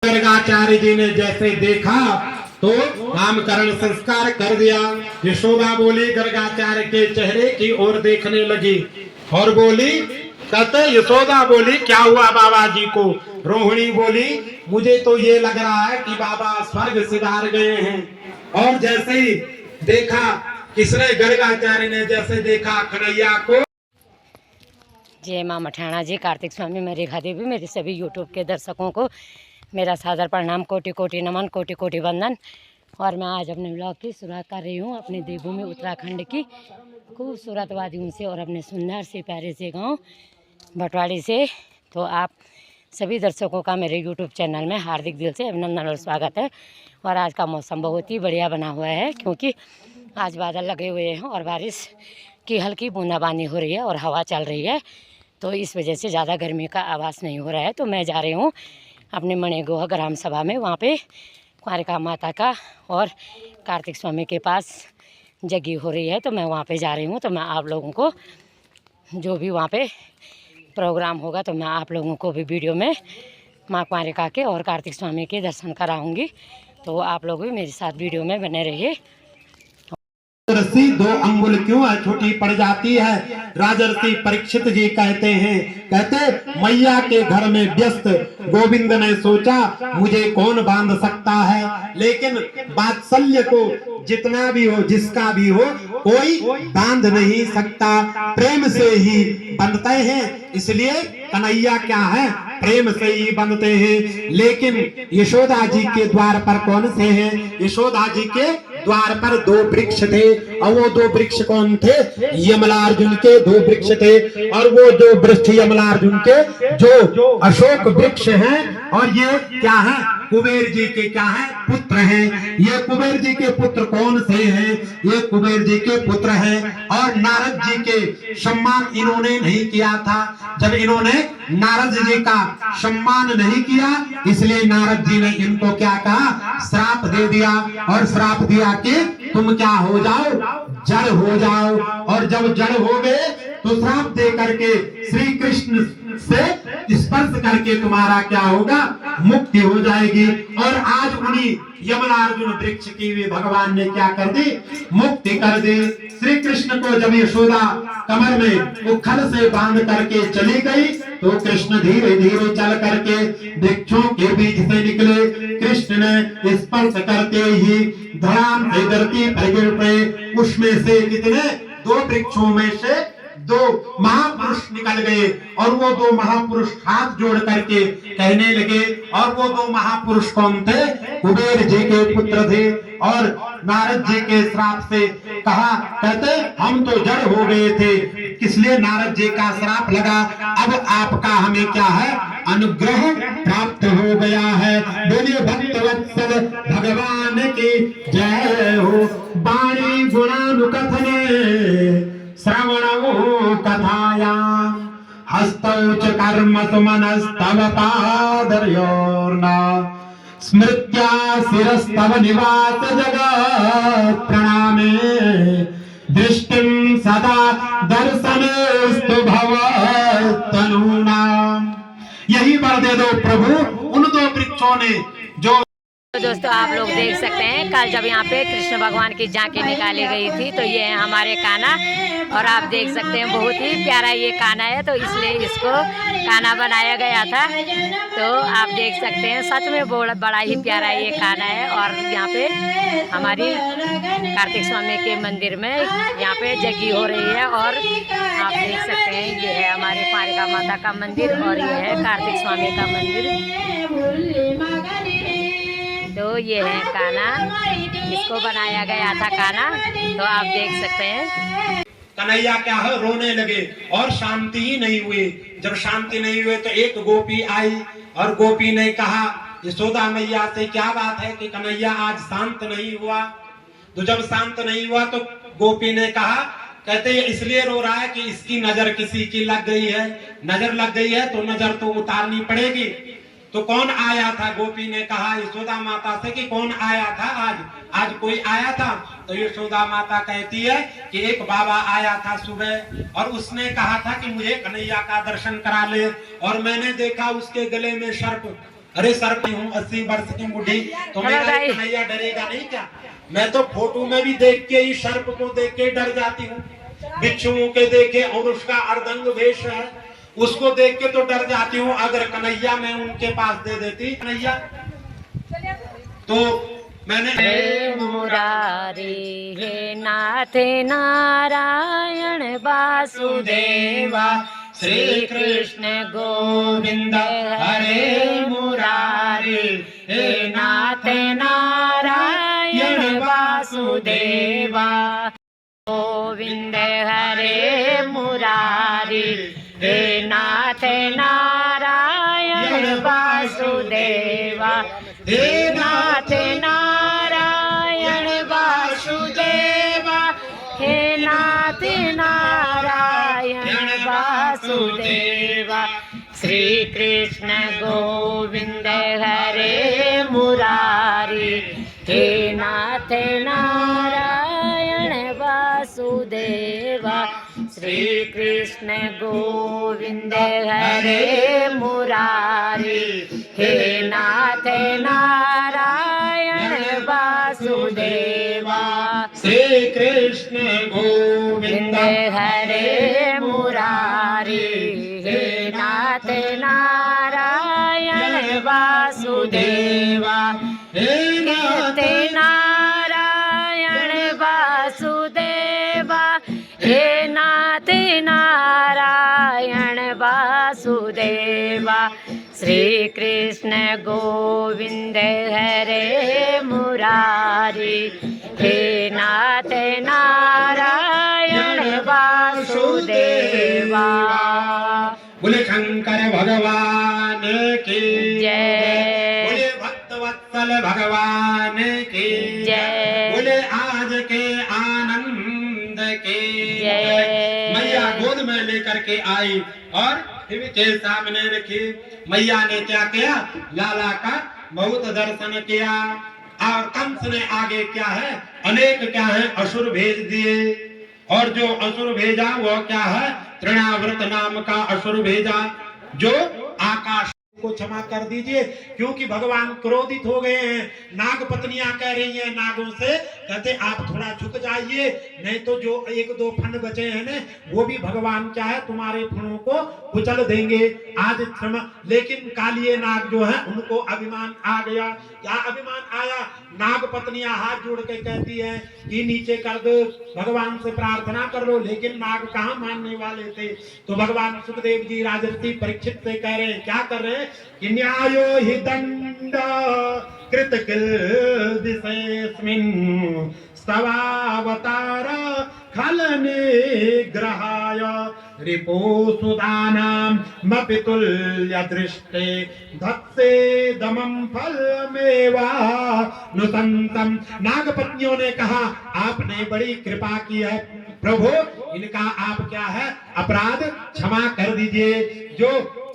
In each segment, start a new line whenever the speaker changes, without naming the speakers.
गर्गाचार्य जी ने जैसे देखा तो नामकरण संस्कार कर दिया। यशोदा बोली गर्गाचार्य के चेहरे की ओर देखने लगी और बोली, कहते यशोदा बोली क्या हुआ बाबा जी को? रोहिणी बोली मुझे तो ये लग रहा है कि बाबा स्वर्ग सिधार गए हैं। और जैसे ही देखा, किसने? गर्गाचार्य ने जैसे देखा कन्हैया को।
जय मां मठाना जी, कार्तिक स्वामी, मैं रेखा देवी, मेरे सभी यूट्यूब के दर्शकों को मेरा सादर प्रणाम, कोटि कोटि नमन, कोटि कोटि वंदन। और मैं आज अपने ब्लॉग की शुरुआत कर रही हूँ अपनी देवभूमि उत्तराखंड की खूबसूरत वादियों से और अपने सुंदर से प्यारे से गांव भटवाड़ी से। तो आप सभी दर्शकों का मेरे यूट्यूब चैनल में हार्दिक दिल से अभिनंदन और स्वागत है। और आज का मौसम बहुत ही बढ़िया बना हुआ है, क्योंकि आज बादल लगे हुए हैं और बारिश की हल्की बूंदाबांदी हो रही है और हवा चल रही है, तो इस वजह से ज़्यादा गर्मी का आभास नहीं हो रहा है। तो मैं जा रही हूँ अपने मणिगोह ग्राम सभा में, वहाँ पे कुंवारिका माता का और कार्तिक स्वामी के पास जगी हो रही है, तो मैं वहाँ पे जा रही हूँ। तो मैं आप लोगों को जो भी वहाँ पे प्रोग्राम होगा तो मैं आप लोगों को भी वीडियो में माँ कुंवारिका के और कार्तिक स्वामी के दर्शन कराऊँगी। तो आप लोग भी मेरे साथ वीडियो में बने रहिए।
रस्सी 2 अंगुल क्यों है छोटी पड़ जाती है? राजर्षि परीक्षित जी कहते हैं, कहते मैया के घर में व्यस्त गोविंद ने सोचा मुझे कौन बांध सकता है। लेकिन वात्सल्य को जितना भी हो, जिसका भी हो, कोई बांध नहीं सकता, प्रेम से ही बंधते हैं। इसलिए कन्हैया क्या है? प्रेम से ही बनते हैं। लेकिन यशोदा जी के द्वार पर कौन से हैं? यशोदा जी के द्वार पर 2 वृक्ष थे, और वो 2 वृक्ष कौन थे? यमलार्जुन के 2 वृक्ष थे। और वो 2 वृक्ष यमलार्जुन के जो अशोक वृक्ष हैं, और ये क्या है? कुबेर जी के क्या है? पुत्र हैं। ये कुबेर जी के पुत्र कौन से हैं? ये कुबेर जी के पुत्र हैं। और नारद जी के सम्मान इन्होंने नहीं किया था। जब इन्होंने नारद जी का सम्मान नहीं किया, इसलिए नारद जी ने इनको क्या कहा? श्राप दे दिया। और श्राप दिया कि तुम क्या हो जाओ? जड़ हो जाओ। और जब जड़ हो गए तो श्राप दे करके श्री कृष्ण से स्पर्श करके तुम्हारा क्या होगा? मुक्ति हो जाएगी। और आज उन्हीं यमलार्जुन वृक्ष की भी भगवान ने क्या कर दी? मुक्ति कर दी। श्री कृष्ण को जब यशोदा कमर में उखल से बांध करके चली गई, तो कृष्ण धीरे धीरे चल करके वृक्षों के बीच से निकले। कृष्ण ने स्पर्श करते ही धड़ाम से धरती पर गिर पड़े। उसमें से कितने? 2 वृक्षों में से 2 महापुरुष निकल गए। और वो 2 महापुरुष हाथ जोड़ करके कहने लगे। और वो 2 महापुरुष कौन थे? कुबेर जी के पुत्र थे। और नारद जी के श्राप से कहा, कहते हम तो जड़ हो गए थे, किसलिए नारद जी का श्राप लगा? अब आपका हमें क्या है? अनुग्रह प्राप्त हो गया है। बोलिए भक्तवत्सल भगवान की जय हो। वाणी गुणानुकथने श्रवणो कथाया हस्तौ च कर्मसु मनस्तव पादयोर्न स्मृत्या शिरस्तव निवास जगत् प्रणामे दृष्टिं सदा दर्शनेस्तु भवत्तनूनाम्। यही वर दे दो प्रभु उन 2 वृक्षों ने जो।
तो दोस्तों आप लोग देख सकते हैं, कल जब यहाँ पे कृष्ण भगवान की झांकी निकाली गई थी, तो ये है हमारे कान्हा। और आप देख सकते हैं बहुत ही प्यारा ये कान्हा है, तो इसलिए इसको कान्हा बनाया गया था। तो आप देख सकते हैं सच में बड़ा ही प्यारा ये कान्हा है। और यहाँ पे हमारी कार्तिक स्वामी के मंदिर में यहाँ पे जगी हो रही है। और आप देख सकते हैं ये है हमारे कुंवारिका माता का मंदिर और ये है कार्तिक स्वामी का मंदिर। तो ये है कान्हा, इसको बनाया गया था कान्हा। तो आप देख सकते हैं
कन्हैया क्या है? रोने लगे और शांति ही नहीं हुई। जब शांति नहीं हुई तो एक गोपी आई और गोपी ने कहा यशोदा मैया से, क्या बात है कि कन्हैया आज शांत नहीं हुआ? तो जब शांत नहीं हुआ तो गोपी ने कहा, कहते इसलिए रो रहा है कि इसकी नजर किसी की लग गई है। नजर लग गई है तो नजर तो उतारनी पड़ेगी। तो कौन आया था? गोपी ने कहा यशोदा माता से कि कौन आया था आज? आज कोई आया था? तो यशोदा माता कहती है कि एक बाबा आया था सुबह, और उसने कहा था कि मुझे कन्हैया का दर्शन करा ले। और मैंने देखा उसके गले में सर्प अरे सर मैं हूँ 80 वर्ष की बुढ़ी, तो
हेलो
मेरा
भाई।
कन्हैया डरेगा नहीं क्या? मैं तो फोटो में भी देख के ही सर्प को देख के डर जाती हूँ, बिच्छुओं के देखे, और उसका अर्धंग वेश है उसको देख के तो डर जाती हूँ। अगर कन्हैया मैं उनके पास दे देती कन्हैया, तो मैंने
हे मुरारी हे नाथ नारायण वासुदेवा श्री कृष्ण गोविंद हरे मुरारी हे नाथ नारायण वासुदेवा गोविंद हरे मुरारी हे नाथ नारायण वासुदेवा हे नाथ नारायण वासुदेवा हे नाथ नारायण वासुदेवा श्री कृष्ण गोविंद हरे मुरारी हे नाथ नारायण वासुदेवा श्री कृष्ण गोविंद हरे मुरारी हे नाथ नारायण वासुदेवा
श्री कृष्ण गोविंद
हरे मुरारी हे नाथ नारायण वासुदेवा
हे
नाथ नारायण वासुदेवा हे नाथ नारायण वासुदेवा श्री कृष्ण गोविंद हरे मुरारी हे नाथ नारायण वासुदेवा।
बोले शंकर भगवान की
जय।
बोले भक्तवत्सल भगवान की
जय।
बोले आज के आनंद की
जय।
मैया गोद में लेकर के आई और टीवी के सामने रखी। मैया ने क्या किया? लाला का बहुत दर्शन किया, और कंस ने आगे क्या है, अनेक क्या है असुर भेज दिए, और जो असुर भेजा वो क्या है, तृणावृत नाम का असुर भेजा, जो आकाश को क्षमा कर दीजिए, क्योंकि भगवान क्रोधित हो गए हैं। नाग पत्नियां कह रही हैं नागों से, कहते आप थोड़ा झुक जाइए, नहीं तो जो एक दो फन बचे हैं ना, वो भी भगवान क्या है तुम्हारे फनों को कुचल देंगे आज क्षमा। लेकिन कालिए नाग जो है उनको अभिमान आ गया। क्या अभिमान आया? नाग पत्नियां हाथ जोड़ के कहती है कि नीचे कर दो, भगवान से प्रार्थना कर लो, लेकिन नाग कहाँ मानने वाले थे। तो भगवान सुखदेव जी राजर्षि परीक्षित से कह रहे हैं, क्या कर रहे हैं कि न्यायो हि दंड कृत किल दिशेस्मिन् स्तवावतार खल निग्रहाय रिपो सुदानाम मपितुल्य दृष्टे धत्से दमम फलमेवा नुसंतम। नागपत्नियों ने कहा आपने बड़ी कृपा की है प्रभु, इनका आप क्या है अपराध क्षमा कर दीजिए।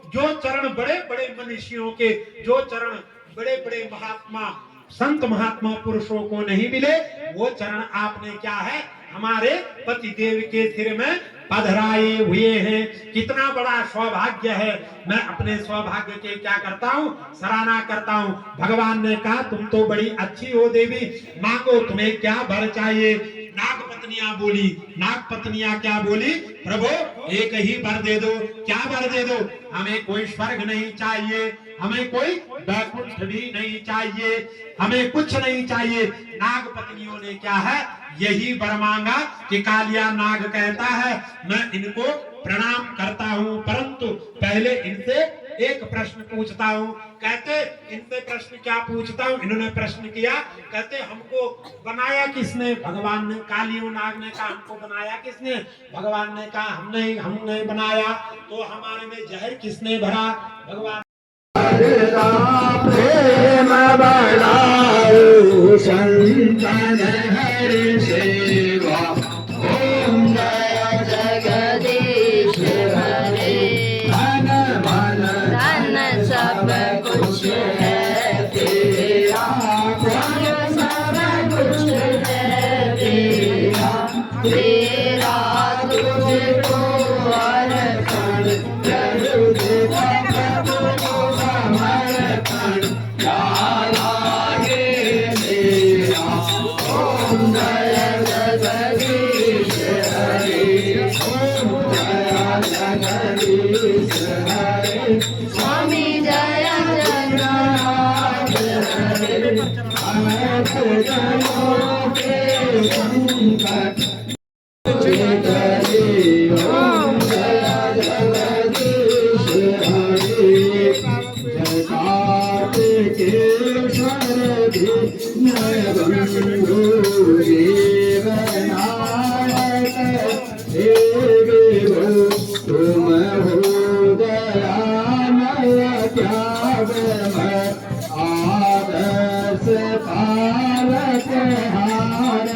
जो चरण बड़े बड़े मनुष्यों के, जो चरण बड़े बड़े महात्मा संत महात्मा पुरुषों को नहीं मिले, वो चरण आपने क्या है हमारे पति देव के सिर में पधराए हुए हैं। कितना बड़ा सौभाग्य है। मैं अपने सौभाग्य के क्या करता हूँ, सराहना करता हूँ। भगवान ने कहा तुम तो बड़ी अच्छी हो देवी, मांगो तुम्हें क्या वर चाहिए। नाग पत्नियां बोली, नाग पत्नियां क्या बोली, प्रभु एक ही वर दे दो। क्या वर दे दो? हमें कोई स्वर्ग नहीं चाहिए, हमें कोई वैकुंठ भी नहीं चाहिए, हमें कुछ नहीं चाहिए। नाग पत्नियों ने क्या है यही वर मांगा कि कालिया नाग कहता है मैं इनको प्रणाम करता हूँ, परंतु पहले इनसे एक प्रश्न पूछता हूँ। कहते इनसे प्रश्न क्या पूछता हूँ? इन्होंने प्रश्न किया, कहते हमको बनाया किसने? भगवान ने। कालियो नाग ने कहा हमको बनाया किसने? भगवान ने कहा हमने बनाया। तो हमारे में जहर किसने भरा? भगवान।
प्रेम बढ़ाओ संतन हरि सेवा, ओम जय जगदीश हरे। धन मन
धन सब कुछ है
तेरा, धन सब कुछ है तेरा, तेरा तुझको अर्पण करूं, तुझको समर्पण अनंत जन्मों के संकट हरि ओम जय जगदीश हरि जय कार्तिकेश्वर विघ्न बंधु देवनायक देवी हो तुम हो दयामय त्यागमय आदर्श पालक हार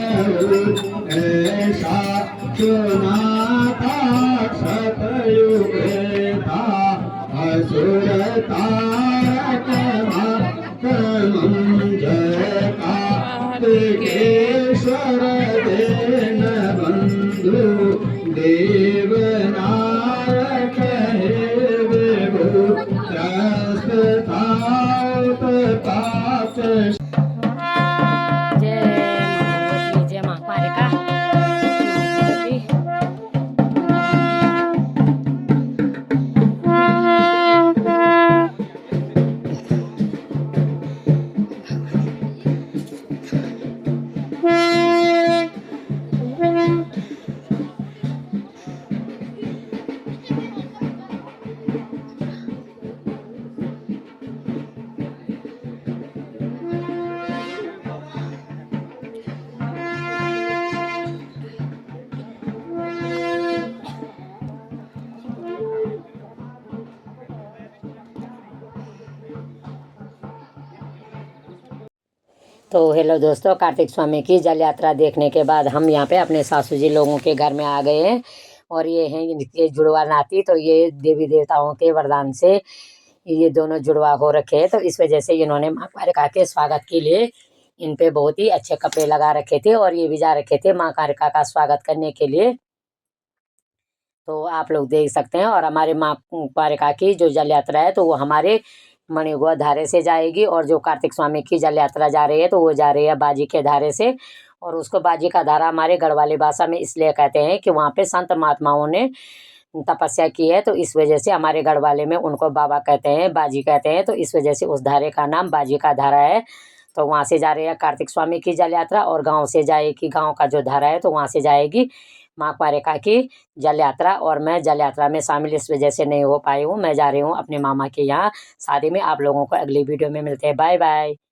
ऐसा चुना था सतयुग था असुर तारक जय कार्तिकेश्वर देन बंधु देवनायक हे विभु त्रस्त तात पाप
जय माँ भगवती, जय माँ कालिका। तो हेलो दोस्तों, कार्तिक स्वामी की जल यात्रा देखने के बाद हम यहाँ पे अपने सासू जी लोगों के घर में आ गए हैं। और ये हैं इनके जुड़वा नाती। तो ये देवी देवताओं के वरदान से ये दोनों जुड़वा हो रखे हैं। तो इस वजह से इन्होंने माँ कालिका के स्वागत के लिए इन पे बहुत ही अच्छे कपड़े लगा रखे थे और ये भी जा रखे थे माँ कालिका का स्वागत करने के लिए। तो आप लोग देख सकते हैं। और हमारे माँ कालिका की जो जल यात्रा है तो वो हमारे मणिगुआ धारे से जाएगी। और जो कार्तिक स्वामी की जल यात्रा जा रही है तो वो जा रही है बाजी के धारे से। और उसको बाजी का धारा हमारे गढ़वाली भाषा में इसलिए कहते हैं कि वहाँ पे संत महात्माओं ने तपस्या की है। तो इस वजह से हमारे गढ़वाले में उनको बाबा कहते हैं, बाजी कहते हैं। तो इस वजह से उस धारे का नाम बाजी का धारा है। तो वहाँ से जा रही है कार्तिक स्वामी की जल यात्रा। और गाँव से जाएगी, गाँव का जो धारा है तो वहाँ से जाएगी माँ कालिका की जल यात्रा। और मैं जल यात्रा में शामिल इस वजह से नहीं हो पाई हूँ। मैं जा रही हूँ अपने मामा के यहाँ शादी में। आप लोगों को अगली वीडियो में मिलते हैं। Bye bye.